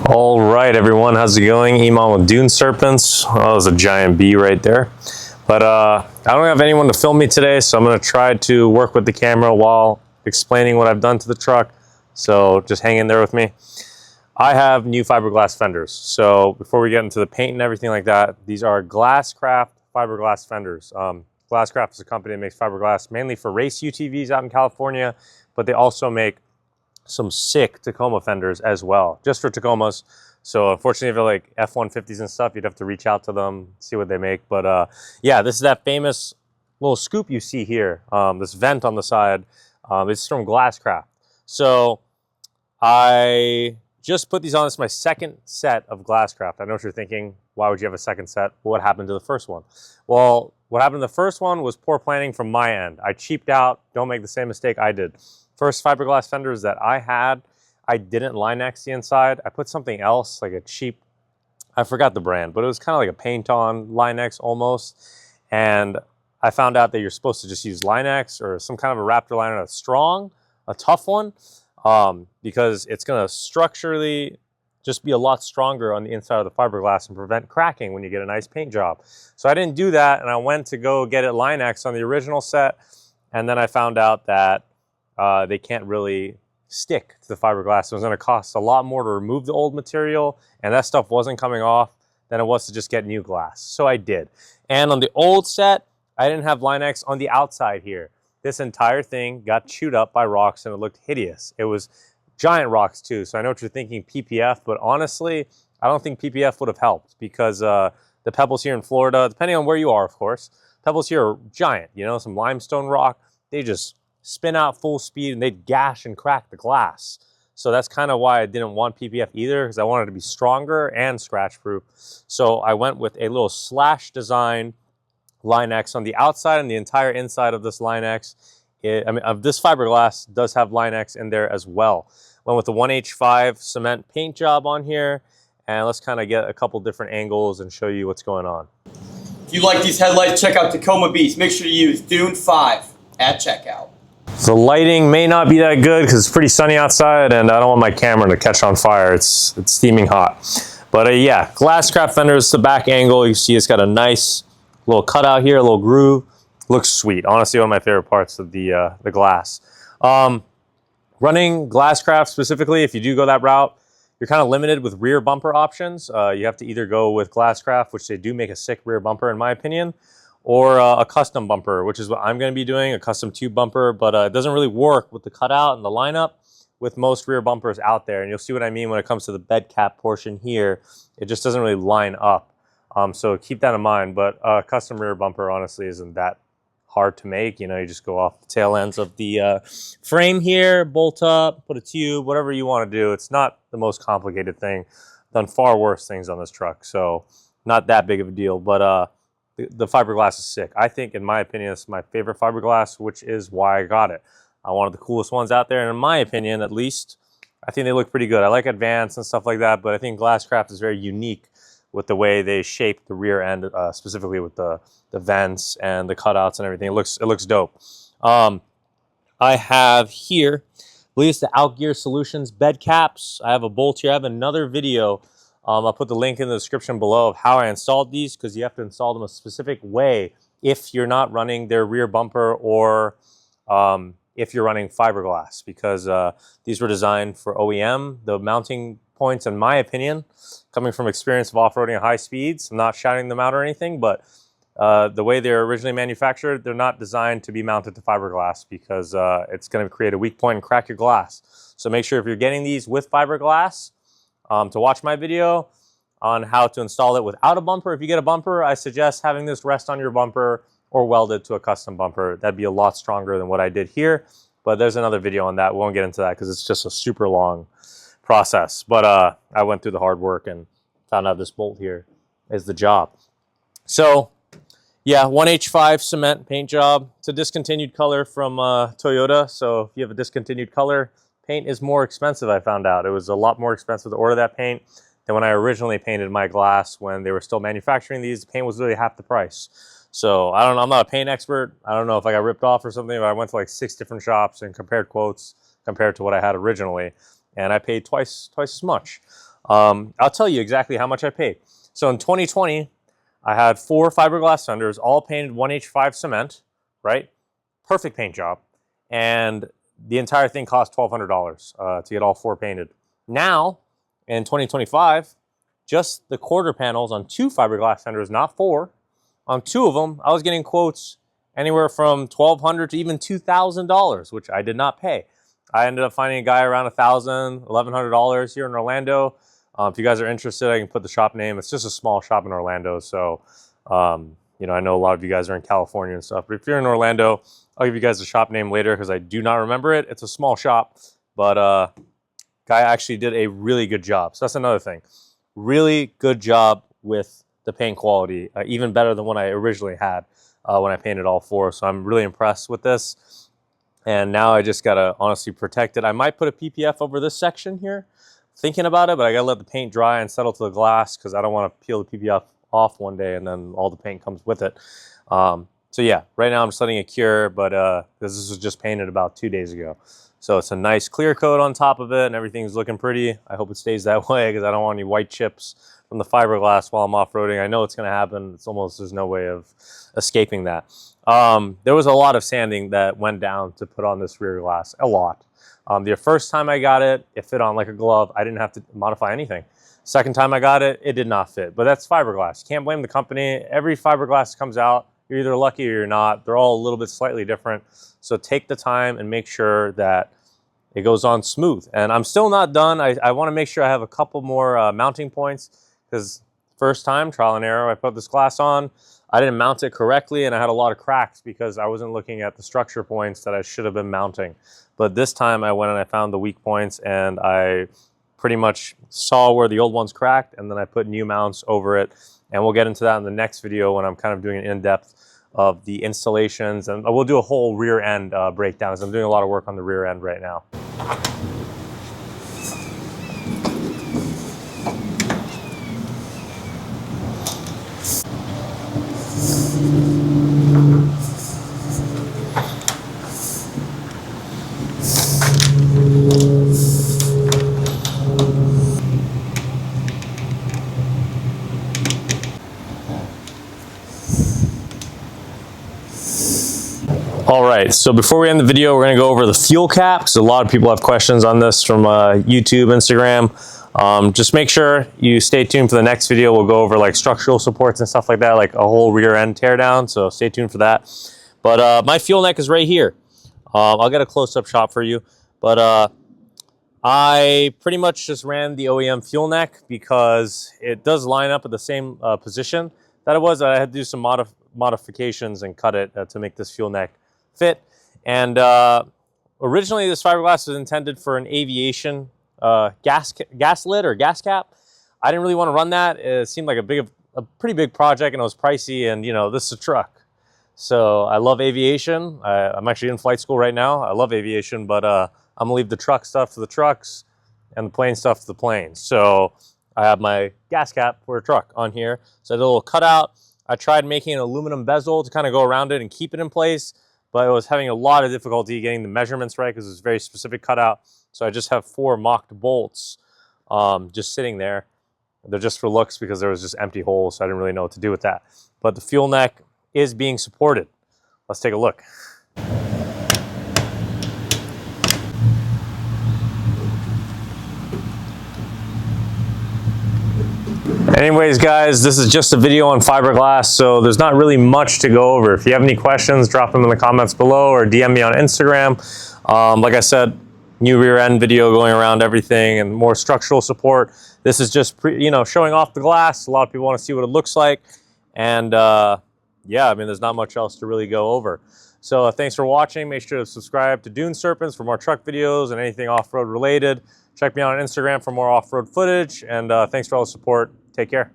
All right, everyone, how's it going? Iman with Dune Serpents. Oh, that was a giant bee right there. But I don't have anyone to film me today, so I'm going to try to work with the camera while explaining what I've done to the truck. So just hang in there with me. I have new fiberglass fenders. So before we get into the paint and everything like that, these are glazzkraft fiberglass fenders. Glazzkraft is a company that makes fiberglass mainly for race UTVs out in California, but they also make some sick Tacoma fenders as well, just for Tacomas. So unfortunately, if you're like F-150s and stuff, you'd have to reach out to them, see what they make. But yeah, this is that famous little scoop you see here, this vent on the side. It's from glazzkraft. So I just put these on. This is my second set of glazzkraft. I know what you're thinking, why would you have a second set? What happened to the first one? Well, what happened to the first one was poor planning from my end. I cheaped out. Don't make the same mistake I did. First fiberglass fenders that I had, I didn't Line-X the inside. I put something else, like a cheap, I forgot the brand, but it was kind of like a paint-on Line-X almost. And I found out that you're supposed to just use Line-X or some kind of a Raptor liner that's strong, a tough one, because it's going to structurally just be a lot stronger on the inside of the fiberglass and prevent cracking when you get a nice paint job. So I didn't do that, and I went to go get it Line-X on the original set, and then I found out that they can't really stick to the fiberglass. It was going to cost a lot more to remove the old material, and that stuff wasn't coming off than it was to just get new glass. So I did. And on the old set, I didn't have Line-X on the outside here. This entire thing got chewed up by rocks, and it looked hideous. It was giant rocks too, so I know what you're thinking, PPF, but honestly, I don't think PPF would have helped because the pebbles here in Florida, depending on where you are, of course, pebbles here are giant, you know, some limestone rock, they just spin out full speed and they'd gash and crack the glass. So that's kind of why I didn't want PPF either, because I wanted to be stronger and scratch proof. So I went with a little slash design Line-X on the outside, and the entire inside of this Line-X, of this fiberglass does have Line-X in there as well. Went with the 1H5 cement paint job on here, and let's kind of get a couple different angles and show you what's going on. If you like these headlights, check out Tacoma Beast. Make sure to use Dune 5 at checkout. The lighting may not be that good because it's pretty sunny outside, and I don't want my camera to catch on fire. It's steaming hot. But yeah, glazzkraft fenders, the back angle, you see it's got a nice little cutout here, a little groove. Looks sweet. Honestly, one of my favorite parts of the glass. Running glazzkraft specifically, if you do go that route, you're kind of limited with rear bumper options. You have to either go with glazzkraft, which they do make a sick rear bumper in my opinion, or a custom bumper, which is what I'm going to be doing, a custom tube bumper, but it doesn't really work with the cutout and the lineup with most rear bumpers out there. And you'll see what I mean when it comes to the bed cap portion here. It just doesn't really line up. So keep that in mind. But custom rear bumper, honestly, isn't that hard to make. You know, you just go off the tail ends of the frame here, bolt up, put a tube, whatever you want to do. It's not the most complicated thing. Done far worse things on this truck, so not that big of a deal. But the fiberglass is sick. I think, in my opinion, it's my favorite fiberglass, which is why I got it. One of the coolest ones out there, and in my opinion, at least, I think they look pretty good. I like Advance and stuff like that, but I think glazzkraft is very unique with the way they shape the rear end, specifically with the vents and the cutouts and everything. It looks dope. I have here, I believe it's the Outgear Solutions bed caps. I have a bolt here. I have another video. I'll put the link in the description below of how I installed these, because you have to install them a specific way if you're not running their rear bumper or if you're running fiberglass, because these were designed for OEM. The mounting points, in my opinion, coming from experience of off-roading at high speeds, I'm not shouting them out or anything, but the way they're originally manufactured, they're not designed to be mounted to fiberglass because it's going to create a weak point and crack your glass. So make sure if you're getting these with fiberglass, to watch my video on how to install it without a bumper. If you get a bumper, I suggest having this rest on your bumper or welded to a custom bumper. That'd be a lot stronger than what I did here, but there's another video on that. We won't get into that because it's just a super long process. But I went through the hard work and found out this bolt here is the job. So yeah, 1H5 cement paint job. It's a discontinued color from Toyota. So if you have a discontinued color, paint is more expensive, I found out. It was a lot more expensive to order that paint than when I originally painted my glass when they were still manufacturing these. The paint was really half the price. So I don't know, I'm not a paint expert. I don't know if I got ripped off or something, but I went to like 6 different shops and compared quotes compared to what I had originally. And I paid twice as much. I'll tell you exactly how much I paid. So in 2020, I had 4 fiberglass fenders, all painted 1H5 cement, right? Perfect paint job. And the entire thing cost $1,200 to get all 4 painted. Now, in 2025, just the quarter panels on 2 fiberglass fenders, not 4, on 2 of them, I was getting quotes anywhere from $1,200 to even $2,000, which I did not pay. I ended up finding a guy around $1,000, $1,100 here in Orlando. If you guys are interested, I can put the shop name. It's just a small shop in Orlando. So, you know, I know a lot of you guys are in California and stuff, but if you're in Orlando, I'll give you guys the shop name later because I do not remember it. It's a small shop, but guy actually did a really good job. So that's another thing. Really good job with the paint quality, even better than what I originally had when I painted all 4. So I'm really impressed with this. And now I just gotta honestly protect it. I might put a PPF over this section here, thinking about it, but I gotta let the paint dry and settle to the glass because I don't want to peel the PPF off one day and then all the paint comes with it. So yeah, right now I'm just letting it cure, but this was just painted about 2 days ago. So it's a nice clear coat on top of it and everything's looking pretty. I hope it stays that way because I don't want any white chips from the fiberglass while I'm off-roading. I know it's gonna happen. It's almost, there's no way of escaping that. There was a lot of sanding that went down to put on this rear glass, a lot. The first time I got it, it fit on like a glove. I didn't have to modify anything. Second time I got it, it did not fit, but that's fiberglass. You can't blame the company. Every fiberglass comes out, you're either lucky or you're not. They're all a little bit slightly different. So take the time and make sure that it goes on smooth. And I'm still not done. I wanna make sure I have a couple more mounting points because first time, trial and error, I put this glass on. I didn't mount it correctly and I had a lot of cracks because I wasn't looking at the structure points that I should have been mounting. But this time I went and I found the weak points and I pretty much saw where the old ones cracked and then I put new mounts over it. And we'll get into that in the next video when I'm kind of doing an in-depth of the installations, and we'll do a whole rear end breakdown because I'm doing a lot of work on the rear end right now. All right, so before we end the video, we're gonna go over the fuel cap because a lot of people have questions on this from YouTube, Instagram. Just make sure you stay tuned for the next video. We'll go over like structural supports and stuff like that, like a whole rear end teardown, so stay tuned for that. But my fuel neck is right here. I'll get a close-up shot for you, but I pretty much just ran the OEM fuel neck because it does line up at the same position that it was. I had to do some modifications and cut it to make this fuel neck fit. And originally this fiberglass was intended for an aviation gas lid or gas cap. I didn't really want to run that. It seemed like a pretty big project and it was pricey, and you know, this is a truck. So I love aviation. I'm actually in flight school right now. I love aviation, but I'm gonna leave the truck stuff to the trucks and the plane stuff to the planes. So I have my gas cap for a truck on here. So I did a little cutout. I tried making an aluminum bezel to kind of go around it and keep it in place, but I was having a lot of difficulty getting the measurements right because it's a very specific cutout. So I just have 4 mocked bolts just sitting there. They're just for looks because there was just empty holes, so I didn't really know what to do with that. But the fuel neck is being supported. Let's take a look. Anyways, guys, this is just a video on fiberglass, so there's not really much to go over. If you have any questions, drop them in the comments below or DM me on Instagram. Like I said, new rear end video going around everything and more structural support. This is just showing off the glass. A lot of people want to see what it looks like, and yeah, I mean, there's not much else to really go over. So thanks for watching. Make sure to subscribe to Dune Serpents for more truck videos and anything off-road related. Check me out on Instagram for more off-road footage, and thanks for all the support. Take care.